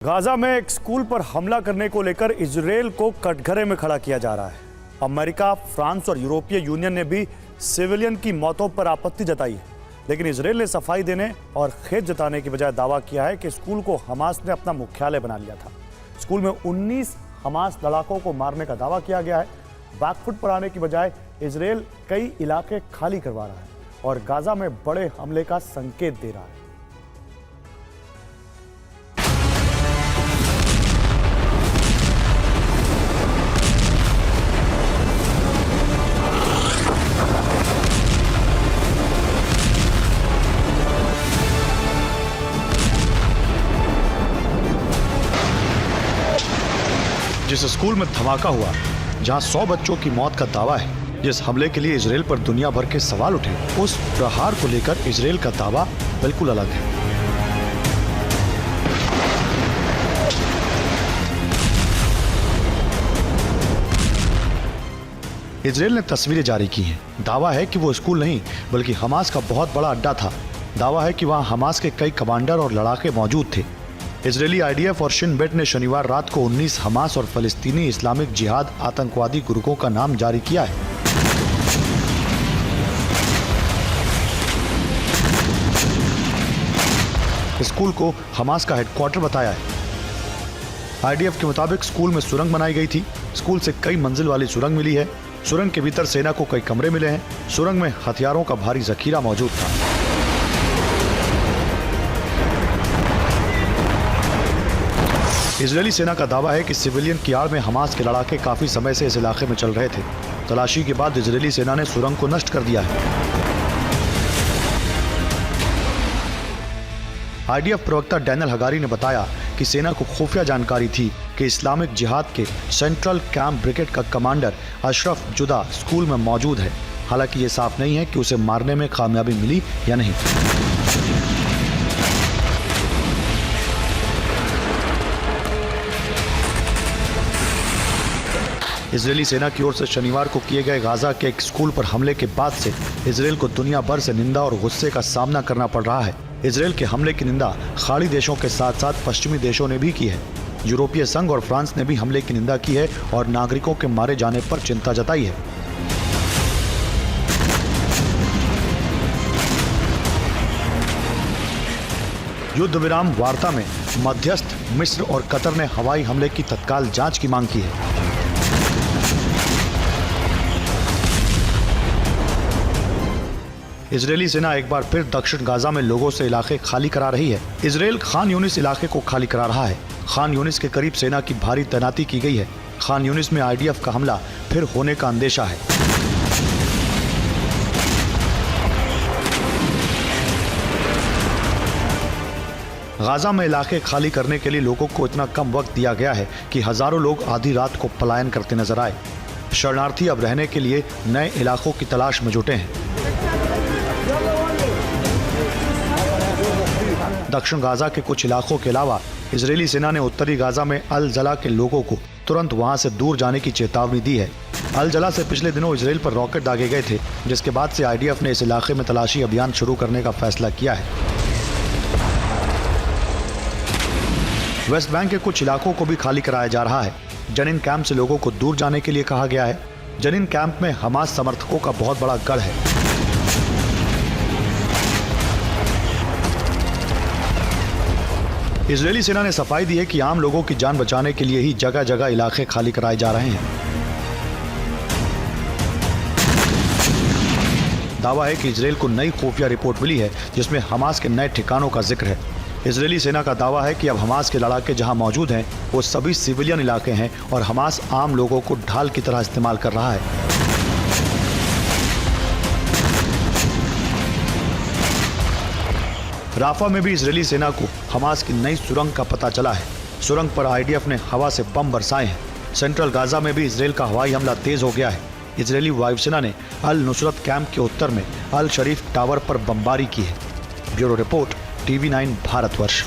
Gaza में एक school पर हमला करने को लेकर इजरायल को कटघरे में खड़ा किया जा रहा है। अमेरिका, फ्रांस और यूरोपीय यूनियन ने भी सिविलियन की मौतों पर आपत्ति जताई है, लेकिन इजरायल ने सफाई देने और खेद जताने की बजाय दावा किया है कि स्कूल को हमास ने अपना मुख्यालय बना लिया था। स्कूल में 19 हमास लड़ाकों को मारने का दावा किया गया है। बैकफुट पर आने की बजाय इजरायल कई इलाके खाली करवा रहा है और गाजा में बड़े हमले का संकेत दे रहा है। जिस स्कूल में धमाका हुआ, जहां 100 बच्चों की मौत का दावा है, जिस हमले के लिए इजरायल पर दुनिया भर के सवाल उठे, उस प्रहार को लेकर इजरायल का दावा बिल्कुल अलग है। इजरायल ने तस्वीरें जारी की हैं। दावा है कि वो स्कूल नहीं बल्कि हमास का बहुत बड़ा अड्डा था। दावा है कि वहां हमास के कई कमांडर और लड़ाके मौजूद थे। इजरायली आईडीएफ और शिन बेट ने शनिवार रात को 19 हमास और फलस्तीनी इस्लामिक जिहाद आतंकवादी ग्रुपों का नाम जारी किया है। स्कूल को हमास का हेडक्वार्टर बताया है। आईडीएफ के मुताबिक स्कूल में सुरंग बनाई गई थी। स्कूल से कई मंजिल वाली सुरंग मिली है। सुरंग के भीतर सेना को कई कमरे मिले हैं। सुरंग में हथियारों का भारी जखीरा मौजूद था। इजरायली सेना का दावा है कि सिविलियन की आड़ में हमास के लड़ाके काफी समय से इस इलाके में चल रहे थे। तलाशी के बाद इजरायली सेना ने सुरंग को नष्ट कर दिया है। आईडीएफ प्रवक्ता डैनियल हगारी ने बताया कि सेना को खुफिया जानकारी थी कि इस्लामिक जिहाद के सेंट्रल कैंप ब्रिगेड का कमांडर अशरफ जुदा स्कूल में मौजूद है। हालांकि ये साफ नहीं है कि उसे मारने में कामयाबी मिली या नहीं। इजरायली सेना की ओर से शनिवार को किए गए गाजा के एक स्कूल पर हमले के बाद से इजरायल को दुनिया भर से निंदा और गुस्से का सामना करना पड़ रहा है। इजरायल के हमले की निंदा खाड़ी देशों के साथ साथ पश्चिमी देशों ने भी की है। यूरोपीय संघ और फ्रांस ने भी हमले की निंदा की है और नागरिकों के मारे जाने पर चिंता जताई है। युद्ध विराम वार्ता में मध्यस्थ मिस्र और कतर ने हवाई हमले की तत्काल जांच की मांग की है। इजरायली सेना एक बार फिर दक्षिण गाजा में लोगों से इलाके खाली करा रही है। इजरायल खान यूनिस इलाके को खाली करा रहा है। खान यूनिस के करीब सेना की भारी तैनाती की गई है। खान यूनिस में आईडीएफ का हमला फिर होने का अंदेशा है। गाजा में इलाके खाली करने के लिए लोगों को इतना कम वक्त दिया गया है कि हजारों लोग आधी रात को पलायन करते नजर आए। शरणार्थी अब रहने के लिए नए इलाकों की तलाश में जुटे हैं। दक्षिण गाजा के कुछ इलाकों के अलावा इजरायली सेना ने उत्तरी गाजा में अल जला के लोगों को तुरंत वहां से दूर जाने की चेतावनी दी है। अल जला से पिछले दिनों इजरायल पर रॉकेट दागे गए थे, जिसके बाद से आईडीएफ ने इस इलाके में तलाशी अभियान शुरू करने का फैसला किया है। वेस्ट बैंक के कुछ इलाकों को भी खाली कराया जा रहा है। जनिन कैंप से लोगों को दूर जाने के लिए कहा गया है। जनिन कैंप में हमास समर्थकों का बहुत बड़ा गढ़ है। इजरायली सेना ने सफाई दी है कि आम लोगों की जान बचाने के लिए ही जगह जगह इलाके खाली कराए जा रहे हैं। दावा है कि इजरायल को नई खुफिया रिपोर्ट मिली है जिसमें हमास के नए ठिकानों का जिक्र है। इजरायली सेना का दावा है कि अब हमास के लड़ाके जहां मौजूद हैं वो सभी सिविलियन इलाके हैं और हमास आम लोगों को ढाल की तरह इस्तेमाल कर रहा है। राफा में भी इजरायली सेना को हमास की नई सुरंग का पता चला है। सुरंग पर आईडीएफ ने हवा से बम बरसाए हैं। सेंट्रल गाजा में भी इजरायल का हवाई हमला तेज हो गया है। इजरायली वायुसेना ने अल नुसरत कैंप के उत्तर में अल शरीफ टावर पर बमबारी की है। Bureau report, TV9 Bharatvarsh.